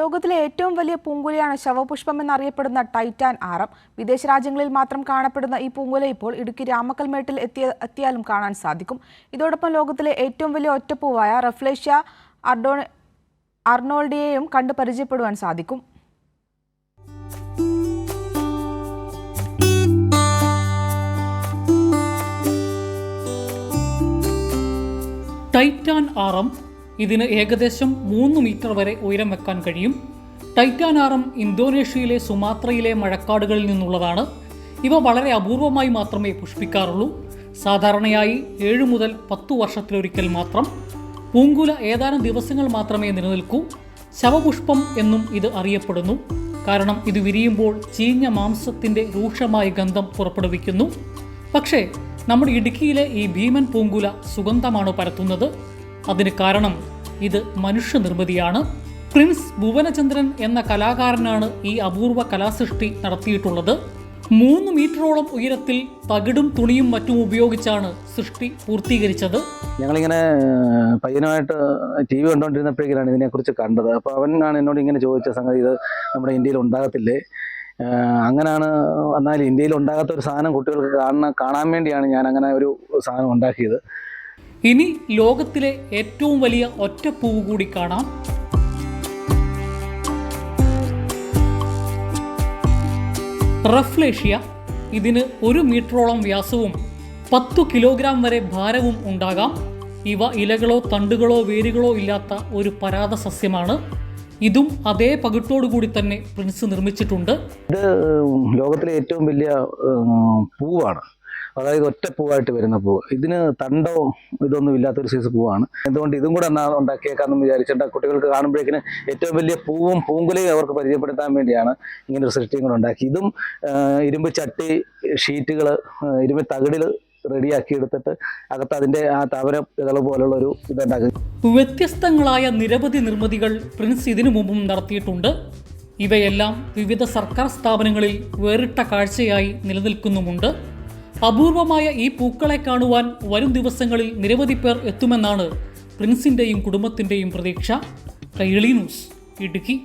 ലോകത്തിലെ ഏറ്റവും വലിയ പൂങ്കുലയാണ് ശവപുഷ്പം എന്നറിയപ്പെടുന്ന ടൈറ്റാൻ ആരം. വിദേശ രാജ്യങ്ങളിൽ മാത്രം കാണപ്പെടുന്ന ഈ പൂങ്കുല ഇപ്പോൾ ഇടുക്കി രാമക്കൽമേട്ടിൽ എത്തിയാലും കാണാൻ സാധിക്കും. ഇതോടൊപ്പം ലോകത്തിലെ ഏറ്റവും വലിയ ഒറ്റപ്പൂവായ റഫ്ലേഷ്യ അർണോൾഡിയെയും കണ്ട് പരിചയപ്പെടുവാൻ സാധിക്കും. ടൈറ്റാൻ ആരം ഇതിന് ഏകദേശം 3 മീറ്റർ വരെ ഉയരം വെക്കാൻ കഴിയും. ടൈറ്റാൻ ആരം ഇന്തോനേഷ്യയിലെ സുമാത്രയിലെ മഴക്കാടുകളിൽ നിന്നുള്ളതാണ്. ഇവ വളരെ അപൂർവമായി മാത്രമേ പുഷ്പിക്കാറുള്ളൂ. സാധാരണയായി 7 മുതൽ 10 വർഷത്തിലൊരിക്കൽ മാത്രം. പൂങ്കുല ഏതാനും ദിവസങ്ങൾ മാത്രമേ നിലനിൽക്കൂ. ശവപുഷ്പം എന്നും ഇത് അറിയപ്പെടുന്നു. കാരണം ഇത് വിരിയുമ്പോൾ ചീഞ്ഞ മാംസത്തിൻ്റെ രൂക്ഷമായ ഗന്ധം പുറപ്പെടുവിക്കുന്നു. പക്ഷേ നമ്മുടെ ഇടുക്കിയിലെ ഈ ഭീമൻ പൂങ്കുല സുഗന്ധമാണ് പരത്തുന്നത്. അതിന് കാരണം ഇത് മനുഷ്യനിർമ്മിതിയാണ്. പ്രിൻസ് ഭുവനചന്ദ്രൻ എന്ന കലാകാരനാണ് ഈ അപൂർവ കലാസൃഷ്ടി നടത്തിയിട്ടുള്ളത്. 3 മീറ്ററോളം ഉയരത്തിൽ തകിടും തുണിയും മറ്റും ഉപയോഗിച്ചാണ് സൃഷ്ടി പൂർത്തീകരിച്ചത്. ഞങ്ങളിങ്ങനെ പയ്യനുമായിട്ട് TV കണ്ടുകൊണ്ടിരുന്നപ്പോഴേക്കാണ് ഇതിനെക്കുറിച്ച് കണ്ടത്. അപ്പോൾ അവനാണ് എന്നോട് ഇങ്ങനെ ചോദിച്ച സംഗതി, ഇത് നമ്മുടെ ഇന്ത്യയിൽ ഉണ്ടാകത്തില്ലേ, അങ്ങനെയാണ്. എന്നാൽ ഇന്ത്യയിൽ ഉണ്ടാകാത്ത ഒരു സാധനം കുട്ടികൾക്ക് കാണാൻ വേണ്ടിയാണ് ഞാൻ അങ്ങനെ ഒരു സാധനം ഉണ്ടാക്കിയത്. ഇനി ലോകത്തിലെ ഏറ്റവും വലിയ ഒറ്റപ്പൂവ് കൂടി കാണാം. റഫ്ലേഷ്യ. ഇതിന് 1 മീറ്ററോളം വ്യാസവും 10 കിലോഗ്രാം വരെ ഭാരവും ഉണ്ടാകാം. ഇവ ഇലകളോ തണ്ടുകളോ വേരുകളോ ഇല്ലാത്ത ഒരു പരാത സസ്യമാണ്. ഇതും അതേ പകിട്ടോടുകൂടി തന്നെ പ്രിൻസ് നിർമ്മിച്ചിട്ടുണ്ട്. ഇത് ലോകത്തിലെ ഏറ്റവും വലിയ പൂവാണ്. അതായത് ഒറ്റപ്പൂവായിട്ട് വരുന്ന പൂവ്. ഇതിന് തണ്ടോ ഇതൊന്നും ഇല്ലാത്തൊരു സൈസ് പൂവാണ്. എന്തുകൊണ്ട് ഇതും കൂടെ ഉണ്ടാക്കിയേക്കാന്ന് വിചാരിച്ചിട്ട് കുട്ടികൾക്ക് കാണുമ്പോഴേക്കിന് ഏറ്റവും വലിയ പൂവും പൂങ്കുലയും അവർക്ക് പരിചയപ്പെടുത്താൻ വേണ്ടിയാണ് ഇങ്ങനൊരു സൃഷ്ടിയും കൂടെ ഉണ്ടാക്കി. ഇതും ഇരുമ്പ് ചട്ടി ഷീറ്റുകൾ ഇരുമ്പ് തകിടിൽ റെഡിയാക്കി എടുത്തിട്ട് അകത്ത് അതിൻ്റെ ആ തവര ഇതള പോലുള്ള ഒരു ഇതുണ്ടാക്കി. വ്യത്യസ്തങ്ങളായ നിരവധി നിർമ്മിതികൾ പ്രിൻസ് ഇതിനു മുമ്പും നടത്തിയിട്ടുണ്ട്. ഇവയെല്ലാം വിവിധ സർക്കാർ സ്ഥാപനങ്ങളിൽ വേറിട്ട കാഴ്ചയായി നിലനിൽക്കുന്നുമുണ്ട്. അപൂർവമായ ഈ പൂക്കളെ കാണുവാൻ വരും ദിവസങ്ങളിൽ നിരവധി പേർ എത്തുമെന്നാണ് പ്രിൻസിൻ്റെയും കുടുംബത്തിൻ്റെയും പ്രതീക്ഷ. കൈരളി ന്യൂസ്, ഇടുക്കി.